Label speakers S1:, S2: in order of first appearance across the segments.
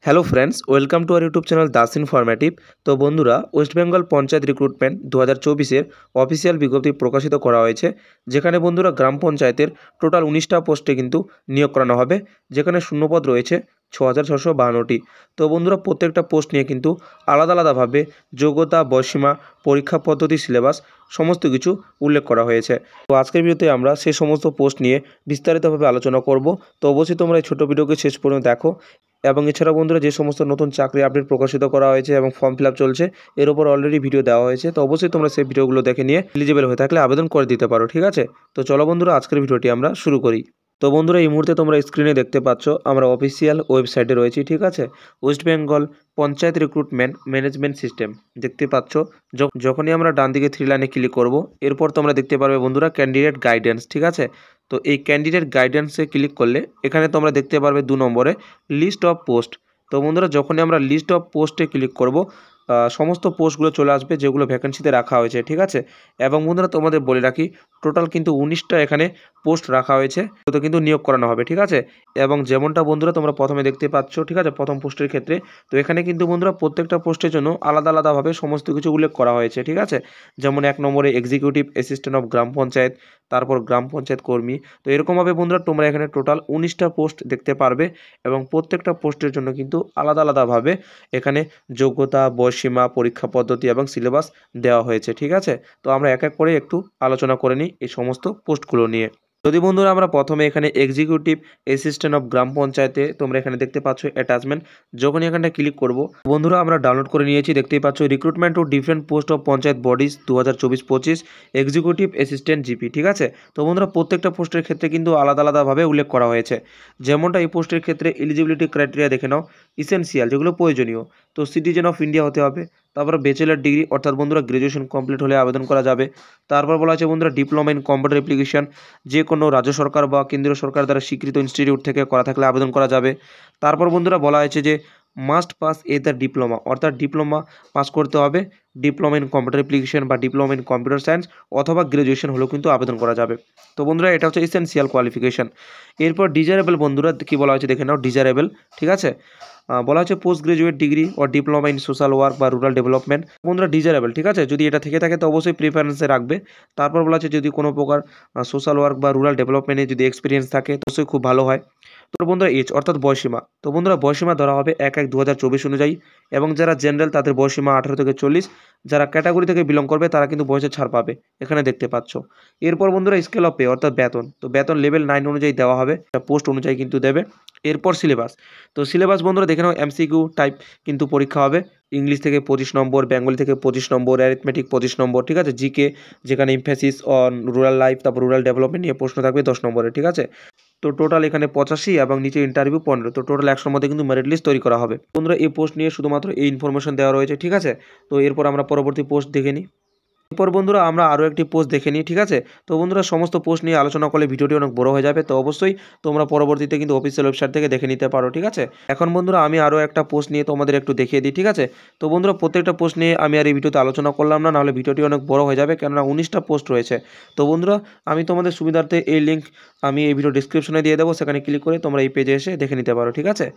S1: Hello friends, welcome to our YouTube channel Das informative. তো বন্ধুরা, West Bengal panchayat recruitment 2024-এর official বিজ্ঞপ্তি প্রকাশিত করা হয়েছে, যেখানে বন্ধুরা গ্রাম পঞ্চায়েতের টোটাল 19টা পোস্টে কিন্তু নিয়োগ করানো হবে, যেখানে শূন্যপদ রয়েছে 6652টি। তো বন্ধুরা, প্রত্যেকটা পোস্ট নিয়ে কিন্তু আলাদা আলাদাভাবে যোগ্যতা, বয়সীমা, পরীক্ষা পদ্ধতি, সিলেবাস সমস্ত কিছু উল্লেখ করা হয়েছে। তো আজকের ভিডিওতে আমরা সেই সমস্ত পোস্ট নিয়ে বিস্তারিতভাবে আলোচনা করব। তো অবশ্যই তোমরা এই ছোটো ভিডিওকে শেষ পর্যন্ত দেখো। এবং এছাড়া বন্ধুরা, যে সমস্ত নতুন চাকরি আপডেট প্রকাশিত করা হয়েছে এবং ফর্ম ফিল আপ চলছে, এর উপর অলরেডি ভিডিও দেওয়া হয়েছে। তো অবশ্যই তোমরা সেই ভিডিওগুলো দেখে নিয়ে এলিজিবল হয়ে থাকলে আবেদন করে দিতে পারো, ঠিক আছে? তো চলো বন্ধুরা, আজকের ভিডিওটি আমরা শুরু করি। তো বন্ধুরা, এই মুহূর্তে তোমরা স্ক্রিনে দেখতে পাচ্ছ আমরা অফিসিয়াল ওয়েবসাইটে রয়েছি, ঠিক আছে? West Bengal panchayat recruitment management system দেখতে পাচ্ছ। যখনই আমরা ডান দিকে 3 লাইনে ক্লিক করব, এরপর তোমরা দেখতে পারবে বন্ধুরা ক্যান্ডিডেট গাইডেন্স, ঠিক আছে? তো এই ক্যান্ডিডেট গাইডেন্সে ক্লিক করলে এখানে তোমরা দেখতে পারবে 2 নম্বরে লিস্ট অফ পোস্ট। তো বন্ধুরা, যখনই আমরা লিস্ট অফ পোস্টে ক্লিক করব, সমস্ত পোস্টগুলো চলে আসবে যেগুলো ভ্যাকেন্সিতে রাখা হয়েছে, ঠিক আছে? এবং বন্ধুরা, তোমাদের বলে রাখি, টোটাল কিন্তু 19টা এখানে পোস্ট রাখা হয়েছে, তো কিন্তু নিয়োগ করানো হবে, ঠিক আছে? এবং যেমনটা বন্ধুরা তোমরা প্রথমে দেখতে পাচ্ছ, ঠিক আছে, প্রথম পোস্টের ক্ষেত্রে, তো এখানে কিন্তু বন্ধুরা প্রত্যেকটা পোস্টের জন্য আলাদা আলাদাভাবে সমস্ত কিছু উল্লেখ করা হয়েছে, ঠিক আছে? যেমন 1 নম্বরে এক্সিকিউটিভ অ্যাসিস্ট্যান্ট অফ গ্রাম পঞ্চায়েত, তারপর গ্রাম পঞ্চায়েত কর্মী। তো এরকমভাবে বন্ধুরা তোমরা এখানে টোটাল 19টা পোস্ট দেখতে পারবে, এবং প্রত্যেকটা পোস্টের জন্য কিন্তু আলাদা আলাদাভাবে এখানে যোগ্যতা, বয়সীমা, পরীক্ষা পদ্ধতি এবং সিলেবাস দেওয়া হয়েছে, ঠিক আছে? তো আমরা এক এক করে একটু আলোচনা করে নিই এই সমস্ত পোস্টগুলো নিয়ে। যদি বন্ধুরা আমরা প্রথমে এখানে এক্সিকিউটিভ অ্যাসিস্ট্যান্ট অফ গ্রাম পঞ্চায়েতে তোমরা এখানে দেখতে পাচ্ছ অ্যাটাচমেন্ট, যখনই এখানটা ক্লিক করব, বন্ধুরা আমরা ডাউনলোড করে নিয়েছি, দেখতেই পাচ্ছ recruitment to different post of panchayat bodies 2024-25 executive assistant GP, ঠিক আছে? তো বন্ধুরা, প্রত্যেকটা পোস্টের ক্ষেত্রে কিন্তু আলাদা আলাদাভাবে উল্লেখ করা হয়েছে। যেমনটা এই পোস্টের ক্ষেত্রে এলিজিবিলিটি ক্রাইটেরিয়া দেখে নাও, ইসেনশিয়াল যেগুলো প্রয়োজনীয়, তো সিটিজেন অফ ইন্ডিয়া হতে হবে, তারপর ব্যাচেলার ডিগ্রি অর্থাৎ বন্ধুরা গ্র্যাজুয়েশন কমপ্লিট হলে আবেদন করা যাবে। তারপর বলা আছে বন্ধুরা ডিপ্লোমা ইন কম্পিউটার অ্যাপ্লিকেশন, যে কোনো রাজ্য সরকার বা কেন্দ্রীয় সরকার দ্বারা স্বীকৃত ইনস্টিটিউট থেকে করা থাকলে আবেদন করা যাবে। তারপর বন্ধুরা বলা হয়েছে যে মাস্ট পাস দ্য ডিপ্লোমা, অর্থাৎ ডিপ্লোমা পাস করতে হবে, ডিপ্লোমা ইন কম্পিউটার অ্যাপ্লিকেশন বা ডিপ্লোমা ইন কম্পিউটার সায়েন্স, অথবা গ্র্যাজুয়েশন হলেও কিন্তু আবেদন করা যাবে। তো বন্ধুরা, এটা হচ্ছে এসেনশিয়াল কোয়ালিফিকেশন। এরপর ডিজারেবল, বন্ধুরা কি বলা হয়েছে দেখে নাও, ডিজারেবল, ঠিক আছে? বলা হচ্ছে পোস্ট গ্রাজুয়েট ডিগ্রি ও ডিপ্লোমা ইন সোশ্যাল ওয়ার্ক বা রুরাল ডেভেলপমেন্ট, বন্ধুরা ডিজারেবল, ঠিক আছে? যদি এটা থেকে থাকে তো অবশ্যই প্রিফারেন্সে রাখবে। তারপর বলা হচ্ছে যদি কোনো প্রকার সোশ্যাল ওয়ার্ক বা রুরাল ডেভেলপমেন্টে যদি এক্সপিরিয়েন্স থাকে তো অবশ্যই খুব ভালো হয়। তো বন্ধুরা এজ অর্থাৎ বয়সীমা, তো বন্ধুরা বয়সীমা ধরা হবে 1/1/2024 অনুযায়ী, এবং যারা জেনারেল তাদের বয়সীমা 18 থেকে 40, যারা ক্যাটাগরি থেকে বিলং করবে তারা কিন্তু বয়সে ছাড় পাবে, এখানে দেখতে পাচ্ছ। এরপর বন্ধুরা স্কেল অফ পে অর্থাৎ বেতন, তো বেতন লেভেল 9 অনুযায়ী দেওয়া হবে, পোস্ট অনুযায়ী কিন্তু দেবে। এরপর সিলেবাস, তো সিলেবাস বন্ধুরা দেখে নাও, এমসিকিউ টাইপ কিন্তু পরীক্ষা হবে, ইংলিশ থেকে 25 নম্বর, বেঙ্গলি থেকে 25 নম্বর, অ্যারিথমেটিক 25 নম্বর, ঠিক আছে? জিকে, যেখানে ইমফেসিস অন রুরাল লাইফ, তারপর রুরাল ডেভেলপমেন্ট নিয়ে প্রশ্ন থাকবে 10 নম্বরে, ঠিক আছে? তো টোটাল এখানে 85 এবং নিচে ইন্টারভিউ 15, তো টোটাল 100-র মধ্যে কিন্তু মেরিট লিস্ট তৈরি করা হবে। বন্ধুরা এই পোস্ট নিয়ে শুধুমাত্র এই ইনফরমেশন দেওয়া রয়েছে, ঠিক আছে? তো এরপর আমরা পরবর্তী পোস্ট দেখে নিই। এরপর বন্ধুরা আমরা আরও একটি পোস্ট দেখে নিই, ঠিক আছে? তো বন্ধুরা সমস্ত পোস্ট নিয়ে আলোচনা করলে ভিডিওটি অনেক বড় হয়ে যাবে, তো অবশ্যই তোমরা পরবর্তীতে কিন্তু অফিসিয়াল ওয়েবসাইট থেকে দেখে নিতে পারো, ঠিক আছে? এখন বন্ধুরা আমি আরও একটা পোস্ট নিয়ে তোমাদের একটু দেখিয়ে দিই, ঠিক আছে? তো বন্ধুরা প্রত্যেকটা পোস্ট নিয়ে আমি আর এই ভিডিওতে আলোচনা করলাম না, নাহলে ভিডিওটি অনেক বড় হয়ে যাবে, কেননা 19টা পোস্ট রয়েছে। তো বন্ধুরা আমি তোমাদের সুবিধার্থে এই লিঙ্ক আমি এই ভিডিও ডিসক্রিপশনে দিয়ে দেবো, সেখানে ক্লিক করে তোমরা এই পেজে এসে দেখে নিতে পারো, ঠিক আছে?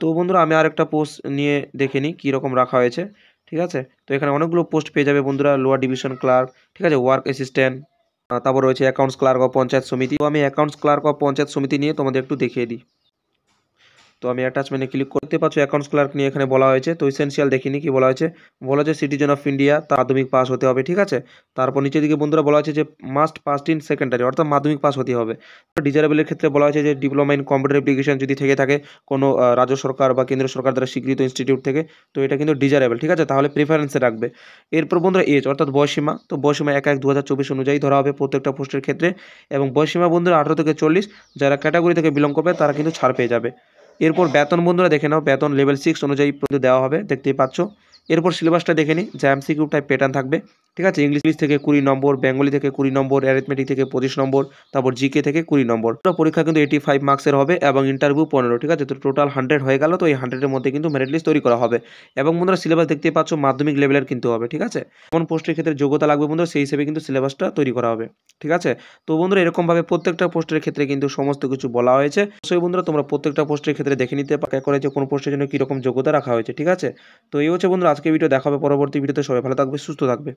S1: তো বন্ধুরা আমি আর একটা পোস্ট নিয়ে দেখে নিই কীরকম রাখা হয়েছে, ঠিক আছে? তো এখানে অনেকগুলো পোস্ট পেয়ে যাবে বন্ধুরা, লোয়ার ডিভিশন ক্লার্ক, ঠিক আছে, ওয়ার্ক অ্যাসিস্ট্যান্ট, তারপর রয়েছে অ্যাকাউন্টস ক্লার্ক অফ পঞ্চায়েত সমিতি। তো আমি অ্যাকাউন্টস ক্লার্ক অফ পঞ্চায়েত সমিতি নিয়ে তোমাদের একটু দেখিয়ে দিই। তো আমি অ্যাটাচমেন্টে ক্লিক করতে পারছো, অ্যাকাউন্টস ক্লার্ক নিয়ে এখানে বলা হয়েছে। তো এসেনশিয়াল দেখিনি কি বলা হয়েছে, বলা হয়েছে সিটিজেন অফ ইন্ডিয়া, তার মাধ্যমিক পাস হতে হবে, ঠিক আছে? তারপর নিচের দিকে বন্ধুরা বলা হয়েছে যে মাস্ট পাস ইন সেকেন্ডারি, অর্থাৎ মাধ্যমিক পাস হতে হবে। ডিজারেবলের ক্ষেত্রে বলা হয়েছে যে ডিপ্লোমা ইন কম্পিউটার অ্যাপ্লিকেশন যদি থেকে থাকে কোনো রাজ্য সরকার বা কেন্দ্র সরকার দ্বারা স্বীকৃত ইনস্টিটিউট থেকে, তো এটা কিন্তু ডিজারেবল, ঠিক আছে? তাহলে প্রিফারেন্সে রাখবে। এরপর বন্ধুরা এজ অর্থাৎ বয়সীমা, তো বয়সীমা 1/1/2024 অনুযায়ী ধরা হবে প্রত্যেকটা পোস্টের ক্ষেত্রে, এবং বয়সীমা বন্ধুরা 18 থেকে 40, যারা ক্যাটাগরি থেকে বিলং করবে তারা কিন্তু ছাড় পেয়ে যাবে। এরপর বেতন বন্ধুরা দেখে নাও, বেতন লেভেল 6 অনুযায়ী দেওয়া হবে, দেখতেই পাচ্ছ। এরপর সিলেবাসটা দেখে নিই, যা এমসিকিউ টাইপ প্যাটার্ন থাকবে, ঠিক আছে। ইংলিশ থেকে 20 নম্বর, বেঙ্গলি থেকে 20 নম্বর, অ্যারিথমেটিক থেকে 25 নম্বর, তারপর জিকে থেকে 20 নম্বর। পুরো পরীক্ষা কিন্তু 85 মার্কসের হবে এবং ইন্টারভিউ 15। ঠিক আছে, তো টোটাল 100 হয়ে গেল। তো এই 100 এর মধ্যে কিন্তু মেরিট লিস্ট তৈরি করা হবে এবং বন্ধুরা সিলেবাস দেখতেই পাচ্ছ মাধ্যমিক লেভেলের কিন্তু হবে। ঠিক আছে, কোন পোস্টের ক্ষেত্রে যোগ্যতা লাগবে বন্ধুরা সেই হিসেবে কিন্তু সিলেবাসটা তৈরি করা হবে। ঠিক আছে, তো বন্ধুরা এরকমভাবে প্রত্যেকটা পোস্টের ক্ষেত্রে কিন্তু সমস্ত কিছু বলা হয়েছে। অবশ্যই বন্ধুরা তোমরা প্রত্যেকটা পোস্টের ক্ষেত্রে দেখে নিতে পারো করে যে কোন পোস্টের জন্য কীরকম যোগ্যতা রাখা হয়েছে। ঠিক আছে, তো এই হচ্ছে বন্ধুরা আজকে ভিডিও, দেখা হবে পরবর্তী ভিডিওতে। সবাই ভালো থাকবে, সুস্থ থাকবে।